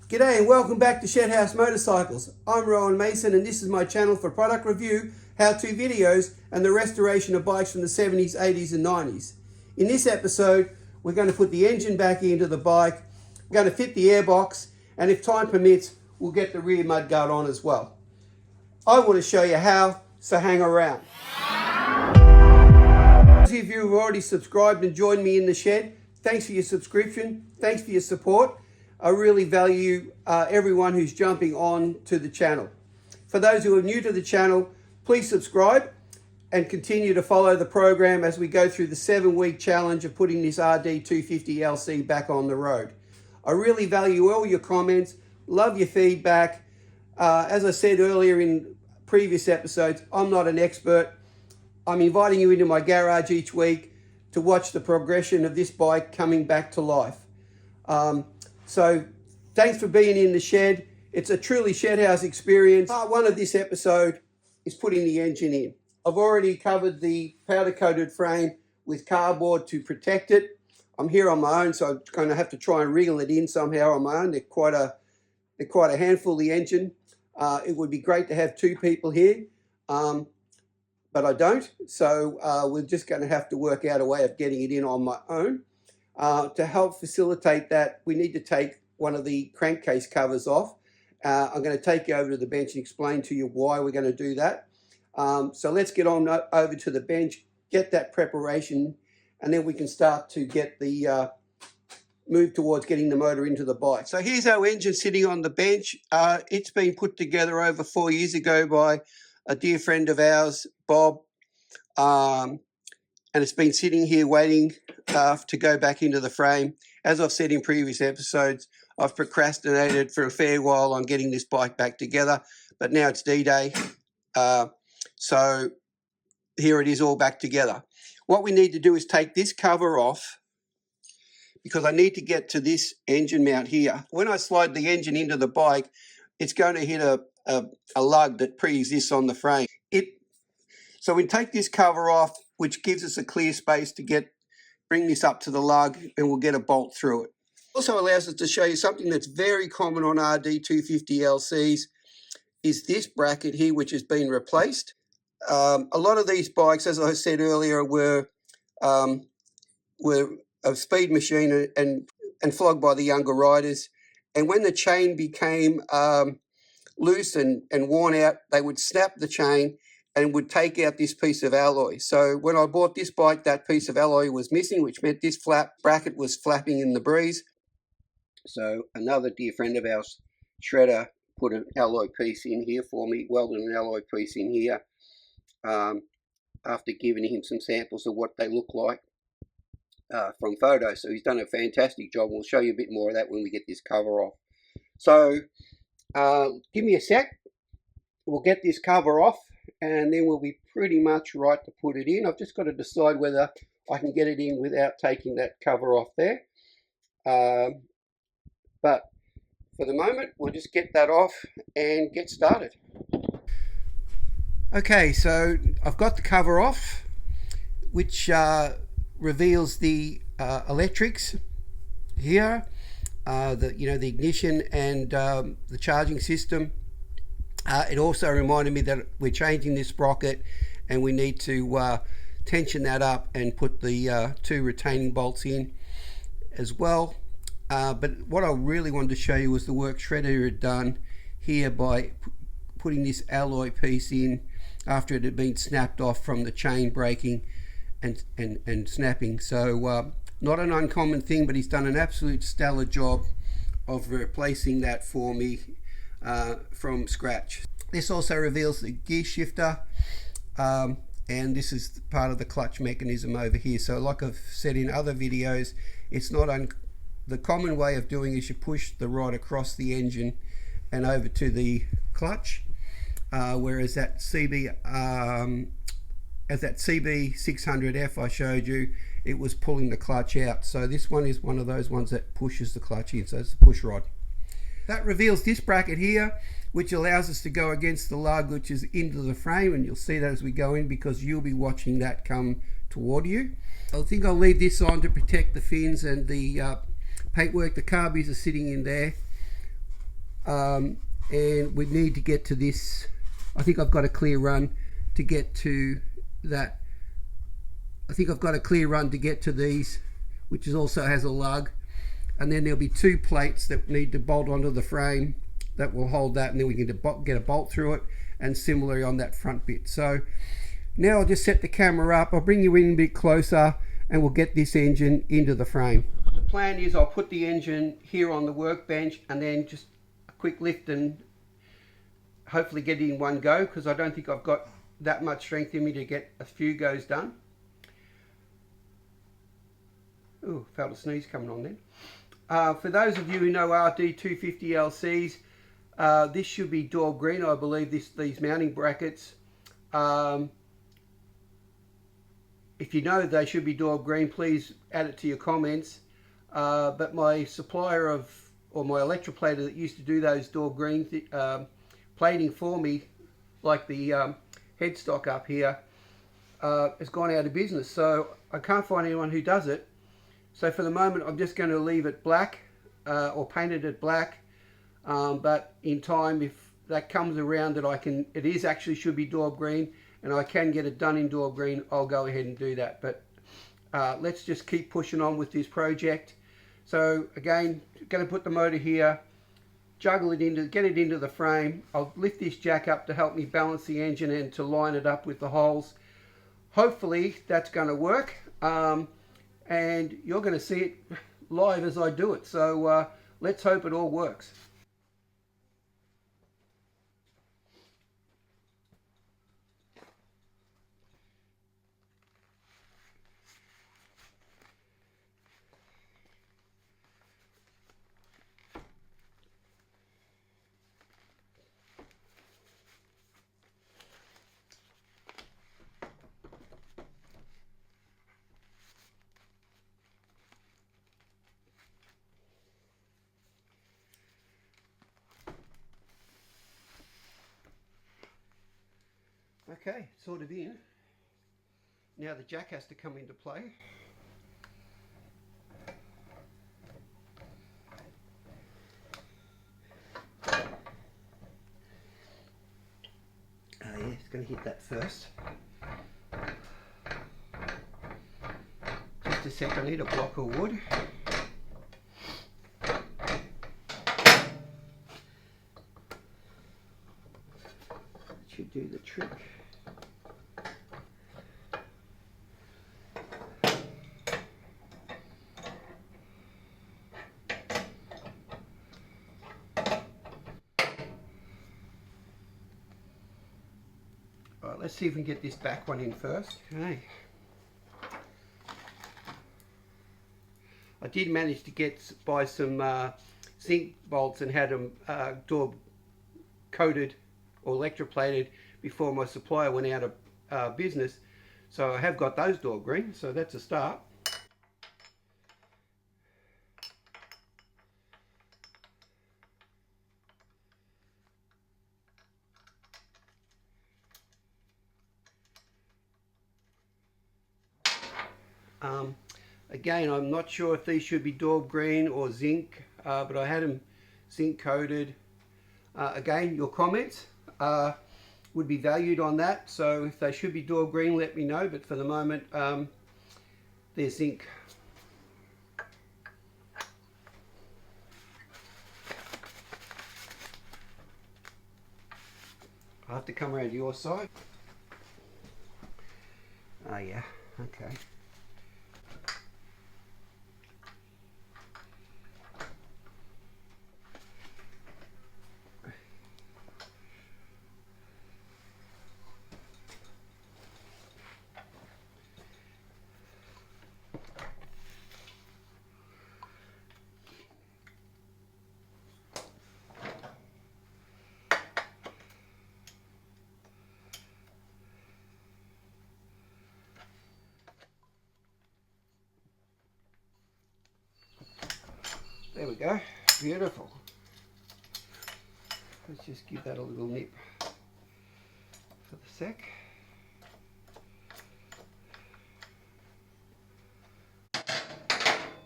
G'day and welcome back to Shedhouse Motorcycles. I'm Rowan Mason and this is my channel for product review, how-to videos and the restoration of bikes from the 70s, 80s and 90s. In this episode, we're going to put the engine back into the bike, we're going to fit the airbox, and if time permits, we'll get the rear mudguard on as well. I want to show you how, so hang around. Those of you who have already subscribed and joined me in the shed, thanks for your subscription, thanks for your support. I really value everyone who's jumping on to the channel. For those who are new to the channel, please subscribe and continue to follow the program as we go through the 7-week challenge of putting this RD250LC back on the road. I really value all your comments, love your feedback. As I said earlier in previous episodes, I'm not an expert. I'm inviting you into my garage each week to watch the progression of this bike coming back to life. So thanks for being in the shed. It's a truly Shedhouse experience. Part one of this episode is putting the engine in. I've already covered the powder coated frame with cardboard to protect it. I'm here on my own, so I'm going to have to try and wriggle it in somehow on my own. They're quite a handful, the engine. It would be great to have two people here, but I don't. So we're just going to have to work out a way of getting it in on my own. To help facilitate that, we need to take one of the crankcase covers off. I'm going to take you over to the bench and explain to you why we're going to do that. So let's get on over to the bench, get that preparation, and then we can start to get the move towards getting the motor into the bike. So here's our engine sitting on the bench. It's been put together over 4 years ago by a dear friend of ours, Bob. And it's been sitting here waiting to go back into the frame. As I've said in previous episodes, I've procrastinated for a fair while on getting this bike back together, but now it's D-Day. So here it is all back together. What we need to do is take this cover off because I need to get to this engine mount here. When I slide the engine into the bike, it's going to hit a lug that pre-exists on the frame. So we take this cover off, which gives us a clear space to bring this up to the lug, and we'll get a bolt through it. Also allows us to show you something that's very common on RD250LCs is this bracket here, which has been replaced. A lot of these bikes, as I said earlier, were a speed machine and flogged by the younger riders. And when the chain became loose and worn out, they would snap the chain and would take out this piece of alloy. So when I bought this bike, that piece of alloy was missing, which meant this bracket was flapping in the breeze. So another dear friend of ours, Shredder, put an alloy piece in here for me, welded an alloy piece in here after giving him some samples of what they look like from photos. So he's done a fantastic job. We'll show you a bit more of that when we get this cover off. So give me a sec. We'll get this cover off, and then we'll be pretty much right to put it in. I've just got to decide whether I can get it in without taking that cover off there. But for the moment, we'll just get that off and get started. Okay, so I've got the cover off, which reveals the electrics here, the ignition and the charging system. It also reminded me that we're changing this sprocket and we need to tension that up and put the two retaining bolts in as well. But what I really wanted to show you was the work Shredder had done here by putting this alloy piece in after it had been snapped off from the chain breaking and snapping. So not an uncommon thing, but he's done an absolute stellar job of replacing that for me from scratch. This also reveals the gear shifter, and this is part of the clutch mechanism over here. So like I've said in other videos, it's not the common way of doing is you push the rod across the engine and over to the clutch, whereas that CB600F I showed you, it was pulling the clutch out. So this one is one of those ones that pushes the clutch in, so it's a push rod. That reveals this bracket here, which allows us to go against the lug, which is into the frame, and you'll see that as we go in because you'll be watching that come toward you. I think I'll leave this on to protect the fins and the paintwork. The carbies are sitting in there. and we need to get to this. I think I've got a clear run to get to that. I think I've got a clear run to get to these, which also has a lug, and then there'll be 2 plates that need to bolt onto the frame that will hold that, and then we can get a bolt through it, and similarly on that front bit. So now I'll just set the camera up, I'll bring you in a bit closer, and we'll get this engine into the frame. The plan is I'll put the engine here on the workbench and then just a quick lift and hopefully get it in one go, because I don't think I've got that much strength in me to get a few goes done. Ooh, felt a sneeze coming on then. For those of you who know RD250LCs, this should be Daub green, I believe, these mounting brackets. If you know they should be Daub green, please add it to your comments. But my supplier or my electroplater that used to do those Daub green plating for me, like the headstock up here, has gone out of business. So I can't find anyone who does it. So for the moment, I'm just going to leave it black or painted it black. But in time, if that comes around that it is actually should be Daub green, and I can get it done in Daub green, I'll go ahead and do that. But let's just keep pushing on with this project. So again, going to put the motor here, juggle it into, get it into the frame. I'll lift this jack up to help me balance the engine and to line it up with the holes. Hopefully that's going to work. And you're going to see it live as I do it. So let's hope it all works. Okay, sort of in. Now the jack has to come into play. Yeah, it's going to hit that first. Just a sec, I need a block of wood. Should do the trick. Alright, let's see if we can get this back one in first. Okay. I did manage to buy some zinc bolts and had them Daub coated or electroplated before my supplier went out of business. So I have got those Daub green, so that's a start. Again, I'm not sure if these should be Daub green or zinc, but I had them zinc coated. Again, your comments would be valued on that, so if they should be Daub green, let me know, but for the moment they're zinc. I'll have to come around your side. Oh yeah, okay. There we go, beautiful. Let's just give that a little nip for the sec.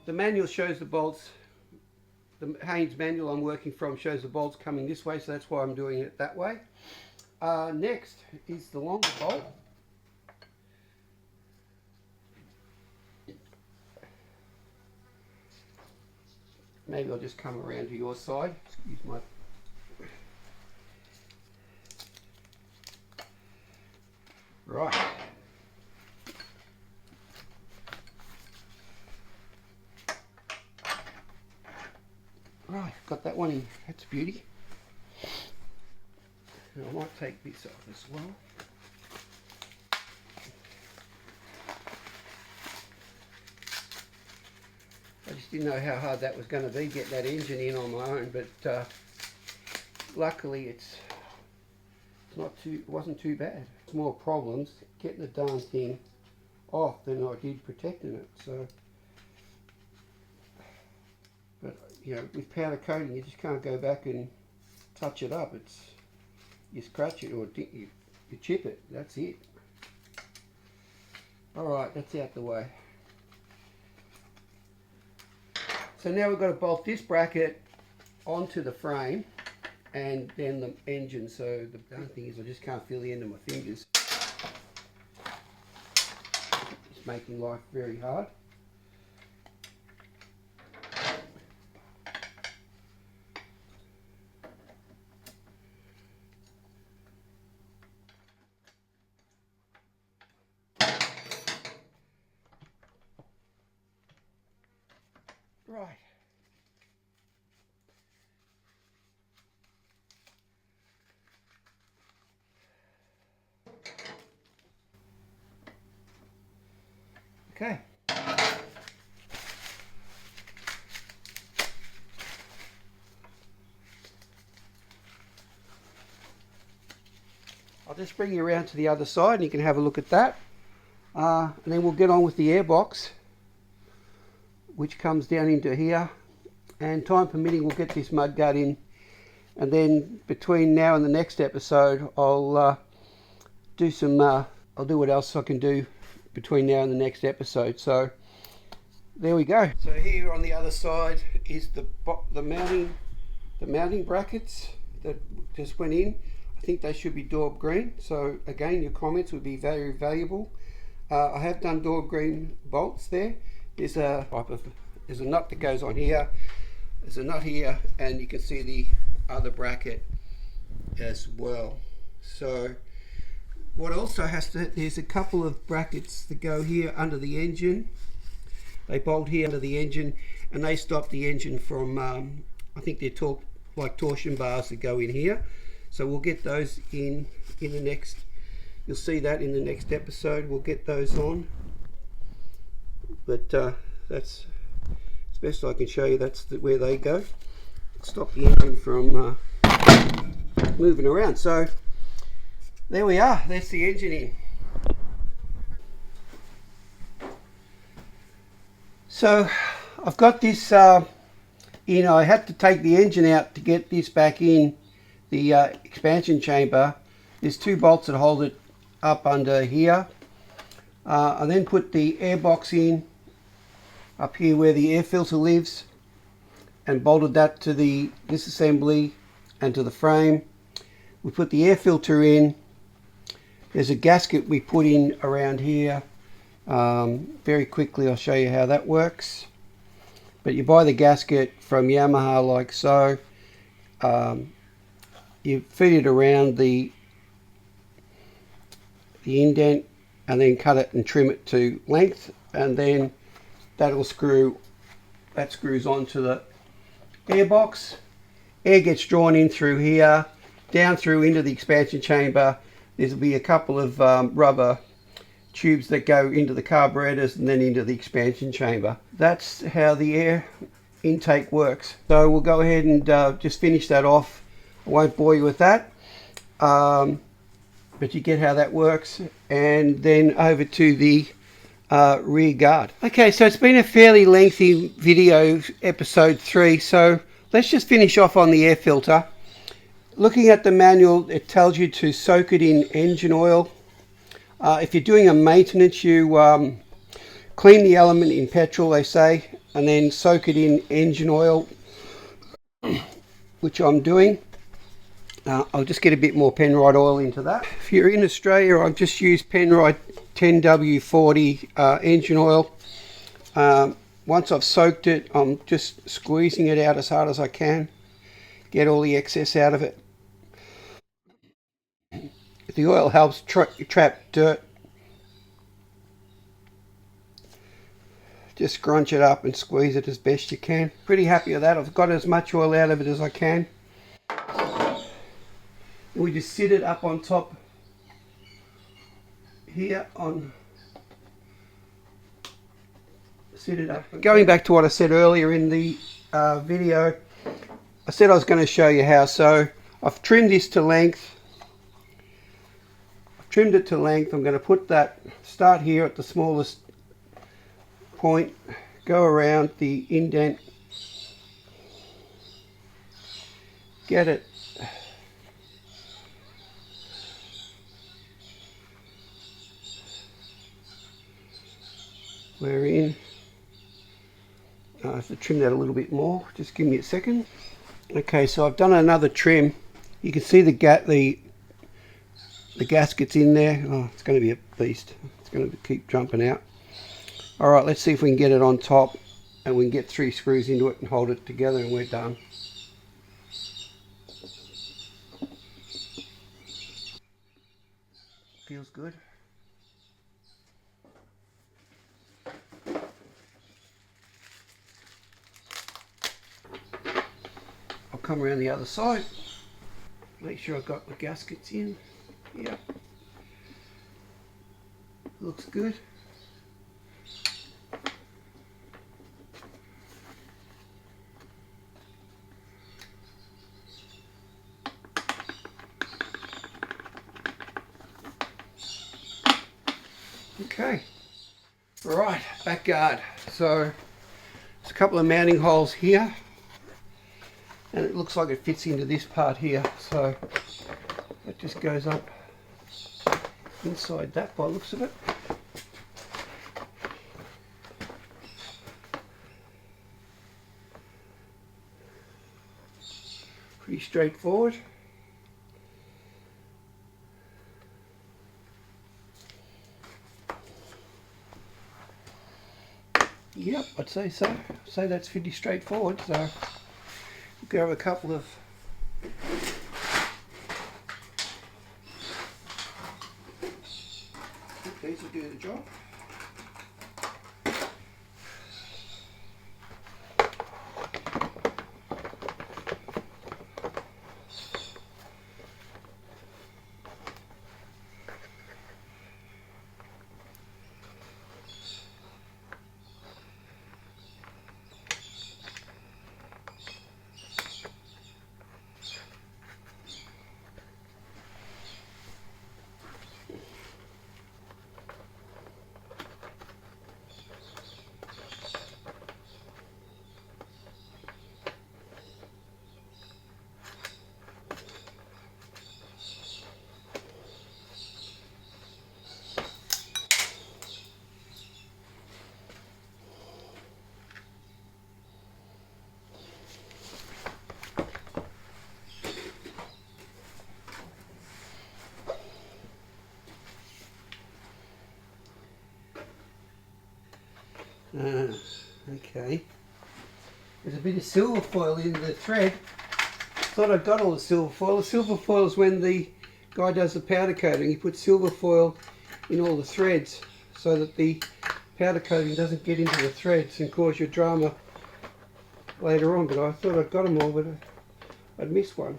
The manual shows the bolts the Haynes manual I'm working from shows the bolts coming this way, so that's why I'm doing it that way. Next is the longer bolt. Maybe I'll just come around to your side. Excuse my... Right. Right, got that one in. That's a beauty. And I might take this off as well. I just didn't know how hard that was going to be, get that engine in on my own, but luckily it wasn't too bad. It's more problems getting the darn thing off than I did protecting it. So, but you know, with powder coating, you just can't go back and touch it up. It's you scratch it or you chip it. That's it. All right, that's out the way. So now we've got to bolt this bracket onto the frame and then the engine. So the darn thing is I just can't feel the end of my fingers. It's making life very hard. Right. Okay. I'll just bring you around to the other side and you can have a look at that. And then we'll get on with the airbox, which comes down into here, and time permitting we'll get this mudguard in, and then between now and the next episode I'll do what else I can do between now and the next episode. So there we go. So here on the other side is the mounting brackets that just went in. I think they should be Daub green, so again your comments would be very valuable. I have done Daub green bolts there. There's a nut that goes on here, there's a nut here, and you can see the other bracket as well. So what also there's a couple of brackets that go here under the engine. They bolt here under the engine and they stop the engine from, I think they're like torsion bars that go in here. So we'll get those in the next, you'll see that in the next episode, we'll get those on. But that's as best I can show you, that's where they go. Stop the engine from moving around. So there we are, there's the engine in. So I've got this in. I had to take the engine out to get this back in the expansion chamber. There's two bolts that hold it up under here. I then put the airbox in up here where the air filter lives and bolted that to the disassembly and to the frame. We put the air filter in. There's a gasket we put in around here. Very quickly I'll show you how that works. But you buy the gasket from Yamaha like so. You feed it around the indent and then cut it and trim it to length, and then that screws onto the airbox. Air gets drawn in through here, down through into the expansion chamber. There'll be a couple of rubber tubes that go into the carburetors and then into the expansion chamber. That's how the air intake works. So we'll go ahead and just finish that off. I won't bore you with that, but you get how that works. And then over to the rear guard. Okay, so it's been a fairly lengthy video, episode 3, so let's just finish off on the air filter. Looking at the manual, it tells you to soak it in engine oil. If you're doing a maintenance, you clean the element in petrol, they say, and then soak it in engine oil which I'm doing. I'll just get a bit more Penrite oil into that. If you're in Australia, I've just used Penrite 10W40 engine oil. Once I've soaked it, I'm just squeezing it out as hard as I can. Get all the excess out of it. The oil helps trap dirt. Just scrunch it up and squeeze it as best you can. Pretty happy with that. I've got as much oil out of it as I can. And we just sit it up on top here on. Sit it up. Going back to what I said earlier in the video, I said I was going to show you how. So I've trimmed this to length. I've trimmed it to length. I'm going to put that, start here at the smallest point, go around the indent, get it we're in. I have to trim that a little bit more. Just give me a second. Okay, so I've done another trim. You can see the gaskets in there. Oh, it's going to be a beast. It's going to keep jumping out. All right, let's see if we can get it on top and we can get 3 screws into it and hold it together, and we're done. Feels good. I'll come around the other side. Make sure I've got the gaskets in. Yeah. Looks good. Okay, right, back guard. So there's a couple of mounting holes here, and it looks like it fits into this part here. So it just goes up inside that by the looks of it. Pretty straightforward. Yep, I'd say so. So that's pretty straightforward. So we'll grab a couple of these will do the job. Okay. There's a bit of silver foil in the thread. Thought I'd got all the silver foil. The silver foil is when the guy does the powder coating. He puts silver foil in all the threads so that the powder coating doesn't get into the threads and cause your drama later on. But I thought I'd got them all, but I'd missed one.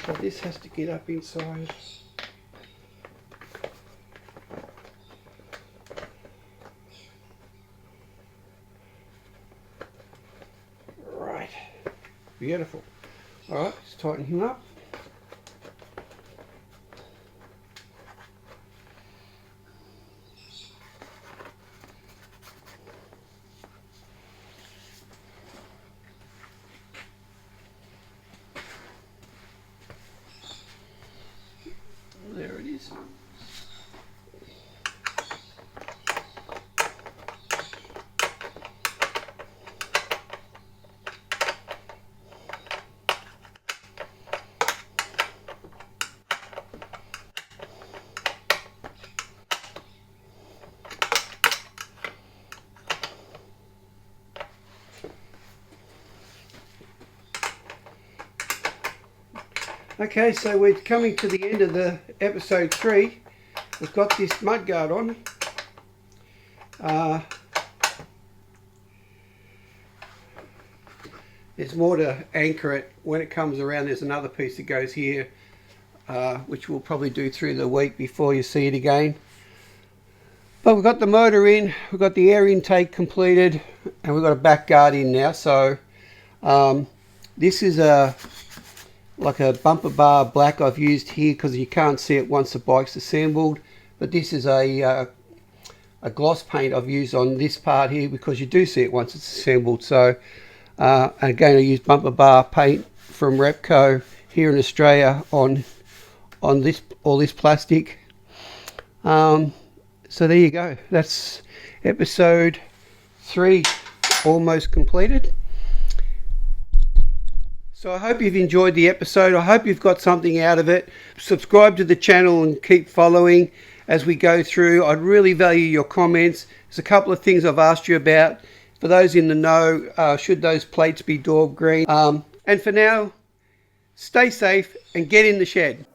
So this has to get up inside. Beautiful. All right, let's tighten him up. There it is. Okay, so we're coming to the end of the episode 3. We've got this mudguard on. There's more to anchor it when it comes around. There's another piece that goes here, which we'll probably do through the week before you see it again. But we've got the motor in, we've got the air intake completed, and we've got a back guard in now. So this is like a bumper bar black I've used here because you can't see it once the bike's assembled. But this is a gloss paint I've used on this part here because you do see it once it's assembled. So and again, I use bumper bar paint from Repco here in Australia on all this plastic. So there you go. That's episode 3 almost completed. So I hope you've enjoyed the episode. I hope you've got something out of it. Subscribe to the channel and keep following as we go through. I'd really value your comments. There's a couple of things I've asked you about. For those in the know, should those plates be Daub green? And for now, stay safe and get in the shed.